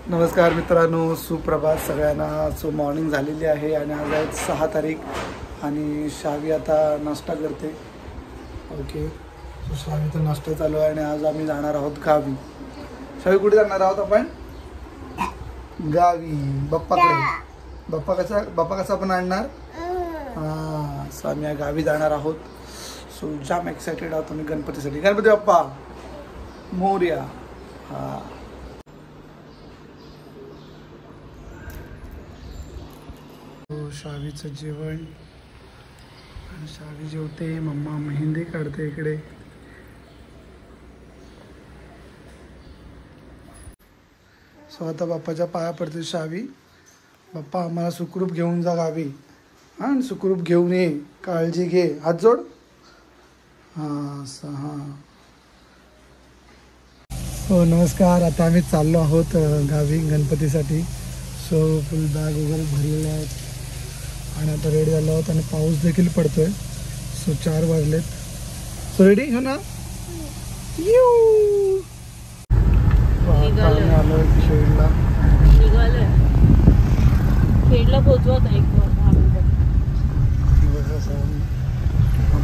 नमस्कार मित्रांनो, सुप्रभात सगळ्यांना. सो मॉर्निंग झालेली आहे आणि आज आहे 6 तारीख आणि शावी आता नाश्ता करते. ओके, सो शावीचा नाश्ता चालू आहे आणि आज आम्ही जाणार आहोत गावी. शावी कुठे जाणार आहोत आपण? गावी, बाप्पाकडे. बाप्पा कसा आपण आणणार? हां, सो आम्ही गावी जाणार आहोत. सो जाम एक्सायटेड आहोत आम्ही गणपतीसाठी. गणपती बाप्पा मोरया. हां, शावीचं जेवण. शावी जेवते, मम्मा मेहंदी काढते इकडे. सो आता बाप्पाच्या पाया पडते शावी. बाप्पा आम्हाला सुखरूप घेऊन जा गावी. हां, सुखरूप घेऊन ये, काळजी घे. हात जोड. हां हां. हो नमस्कार. आता आम्ही चाललो आहोत गावी गणपतीसाठी. सो फुल बॅग वगैरे भरलेले आहेत आणि आता रेडी झालो आहोत आणि पाऊस देखील पडतोय. सो 4 वाजलेत. सो रेडी हो ना? आलो खेडला. खेडला पोहोचू आता 1 मिनिट.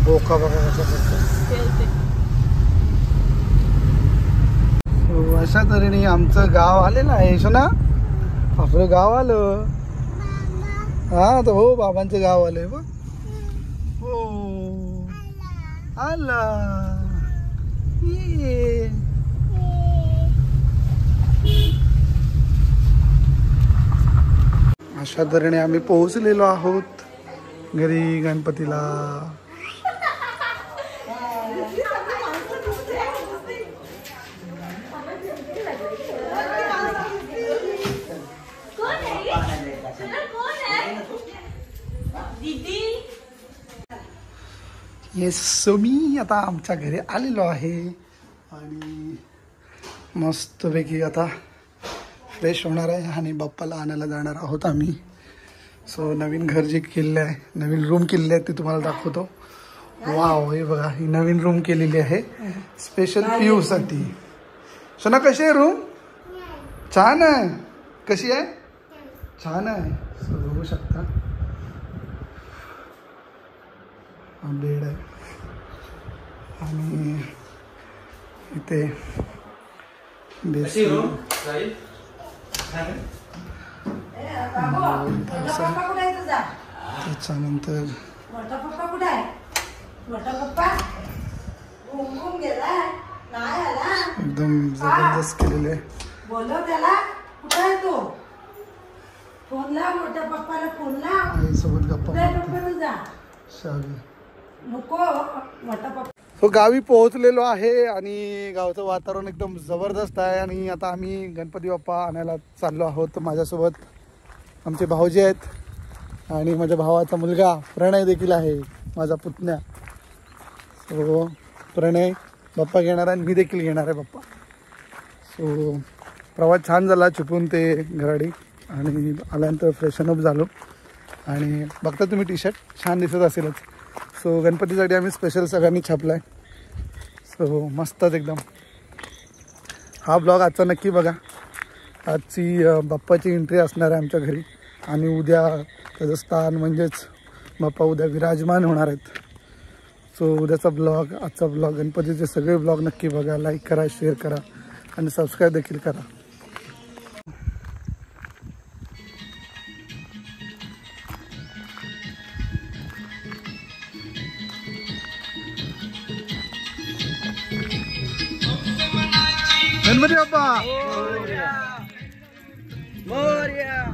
बोका बघा कसा करतो. सो अशा तऱ्हेने आमचं गाव आलेलं आहे. शो ना, आपलं गाव आलं. हा तर हो, बाबांचं गाव आलंय बघ. हो आला. ये अशा तऱ्हेने आम्ही पोहोचलेलो आहोत घरी गणपतीला. येस, सो मी आता आमच्या घरी आलेलो आहे आणि मस्तपैकी आता फ्रेश होणार आहे आणि बाप्पाला आणायला जाणार आहोत आम्ही. सो नवीन घर जे केलेलं आहे, नवीन रूम केलेली आहे ती तुम्हाला दाखवतो. वाव, हे बघा, ही नवीन रूम केलेली आहे स्पेशल पियूसाठी. सोना कशी आहे रूम? छान आहे. कशी आहे? छान आहे. सो बघू शकता, बेड आहे आणि इथे बेसिन. त्याच्यानंतर एकदम जबरदस्त केलेले आहे. आईसोबत गप्पा शावी. सो गावी पोहोचलेलो आहे आणि गावचं वातावरण एकदम जबरदस्त आहे आणि आता आम्ही गणपती बाप्पा आणायला चाललो आहोत. माझ्यासोबत आमचे भाऊजी आहेत आणि माझ्या भावाचा मुलगा प्रणय देखील आहे, माझा पुतण्या. सो प्रणय बाप्पा घेणार आहे आणि मी देखील घेणार आहे बाप्पा. सो प्रवास छान झाला, चुकून ते घराडी आणि आल्यानंतर फ्रेशनअप झालो आणि बघता तुम्ही टी-शर्ट छान दिसत असेलच. सो गणपतीसाठी आम्ही स्पेशल सगळ्यांनी छापला आहे. सो मस्तच एकदम. हा ब्लॉग आजचा नक्की बघा. आजची बाप्पाची एंट्री असणार आहे आमच्या घरी आणि उद्या त्याचं स्थान म्हणजेच बाप्पा उद्या विराजमान होणार आहेत. सो उद्याचा ब्लॉग, आजचा ब्लॉग, गणपतीचे सगळे ब्लॉग नक्की बघा. लाईक करा, शेअर करा आणि सबस्क्राईब देखील करा. गणपती बाप्पा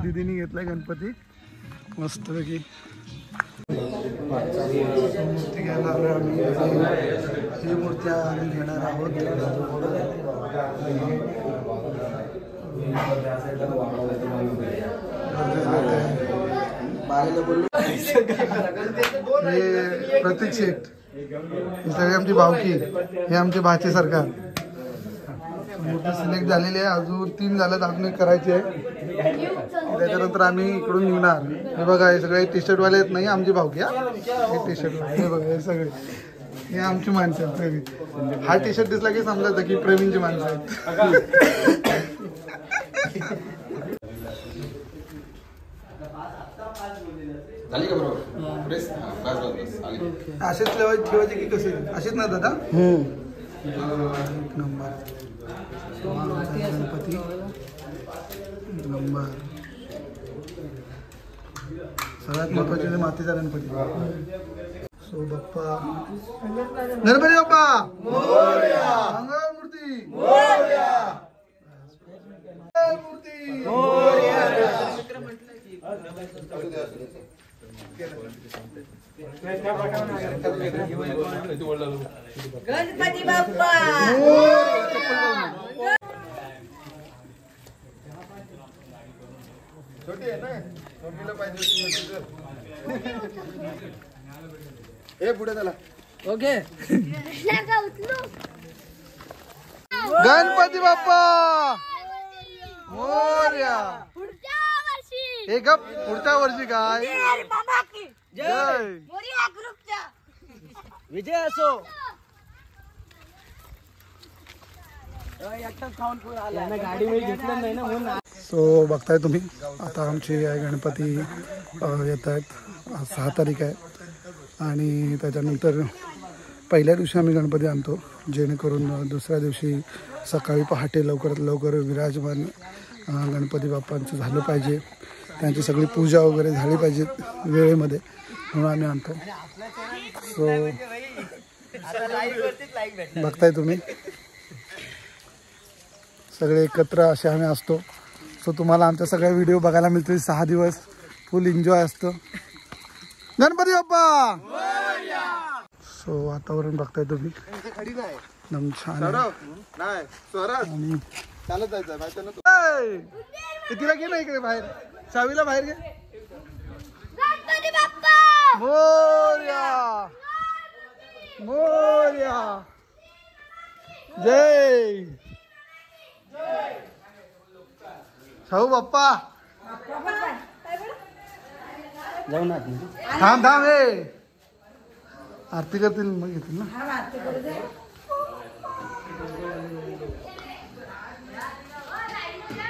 दीदीने घेतलाय गणपती मस्तपैकी. मूर्ती घ्यायला आलो आम्ही. ही मूर्त्या आम्ही घेणार आहोत. हे प्रतीक शेठ, ही सगळी आमची भावकी, हे आमचे भाचे सरकार. मूर्ती सिलेक्ट झालेली आहे, अजून 3 झाल्यात, अजून एक करायची आहे. त्याच्यानंतर आम्ही इकडून निघणार. हे बघा, हे सगळे टी-शर्ट वाले आहेत, नाही आमची भावकी. हे टी-शर्ट वाले, हे बघा, हे सगळे हे आमची माणसं आहेत. हा टी-शर्ट दिसला की समजायचं की प्रवीणची माणसं आहेत. झाली का बरोबर प्रेस बस बस बस आली असेच ठेवायचे की कसे असेच ना दादा एक नंबर गणपती एक नंबर सगळ्यात महत्वाचे म्हणजे मातीचा गणपती सो बाप्पा गणपती बाप्पा मोरया मंगळमूर्ती मोरया मंगळमूर्ती मोरया गणपती बाप्पा छोटी आहे ना छोटीला पाहिजे हे पुढे चला ओके गणपती बाप्पा मोरया हे का पुढच्या वर्षी काय जय विजय असो गाडी घेतलं नाही ना म्हणून सो बघताय तुम्ही आता आमचे गणपती येत आहेत 6 तारीख आहे आणि त्याच्यानंतर पहिल्या दिवशी आम्ही गणपती आणतो जेणेकरून दुसऱ्या दिवशी सकाळी पहाटे लवकरात लवकर विराजमान गणपती बाप्पांचं झालं पाहिजे त्यांची सगळी पूजा वगैरे झाली पाहिजे वेळेमध्ये म्हणून आम्ही आणतो सो बघताय तुम्ही सगळे एकत्र असे आम्ही असतो सो तुम्हाला आमच्या सगळ्या व्हिडिओ बघायला मिळतील 6 दिवस फुल एन्जॉय असतं गणपती बाप्पा सो वातावरण बघताय तुम्ही एकदम छान आणि चालत जायचं तिला घे ना इकडे बाहेर सावीला बाहेर घे गणपती बाप्पा मोरया मोरया जय शाहू बाप्पा जाऊ ना थांब थांब हे आरती करतील मग घेतील ना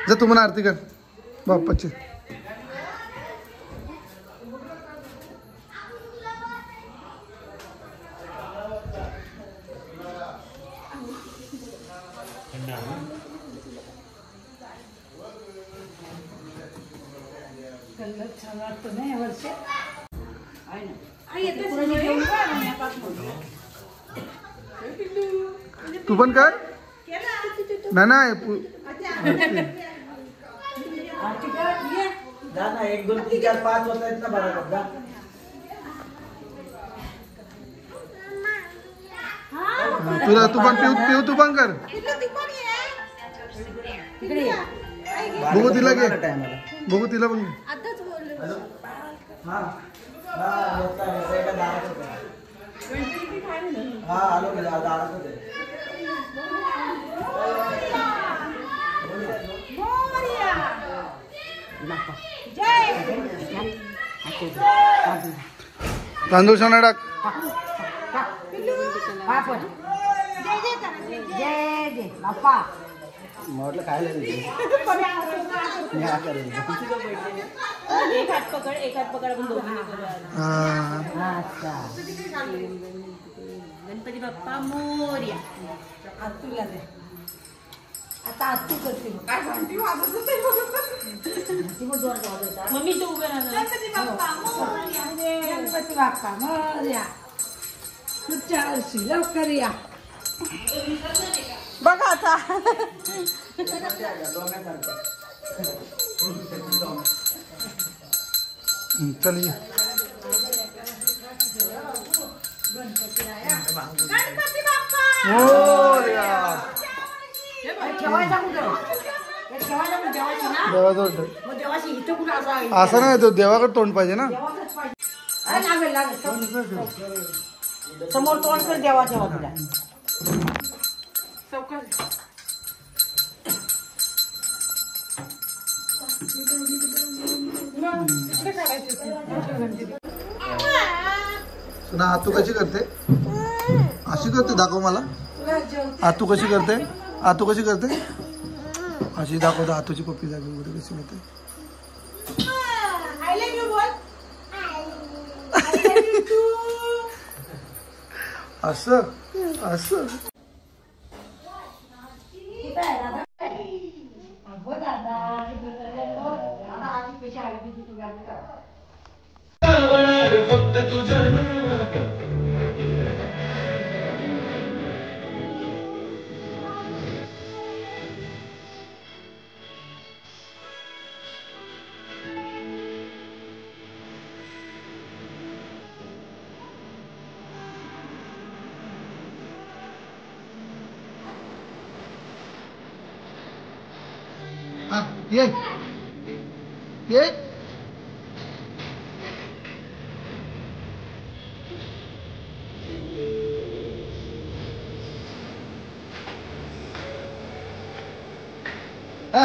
जा तुम्हाला आरती कर बाप्पाची तू पण कर नाही 1 2 3 4 5 होत आहेत ना बरोबर तुला तू पण पिऊ तू पण कर बघू तिला घे बघू तिला पण घे तांदूळ सोना टाक म्हटलं काय एक हात पकड आपण दोघांनी करूया. गणपती बाप्पा मोरया. आता आतू करते काय घंटी वाजत होते मम्मी तू उभे राहा. गणपती बाप्पा मोरया. गणपती बाप्पा मोरया. पुढच्या वर्षी लवकर या. बघा आता चलिए गणपती बाप्पा मोरया. ठेवायचा कुठं ठेवायचा कुठं देवाची ना देवाजवळ मग देवाची इथं कुठं असं असं नाही तो देवाकडे तोंड पाहिजे ना. देवाचंच पाहिजे. अरे लागेल लागेल समोर तोंड कर देवाच्या बाजूला ना आतू कशी करते अशी करते दाखव मला. आतू कशी करते आतू कशी करते अशी दाखवतो हाताची पप्पी जागी वगैरे कशी होते. आय लव्ह यू बोल. I love you too. असं असं कुठे आहे दादा? अगो दादा दादा आधी पैसे आले की तू गाडी का हा ये ये हा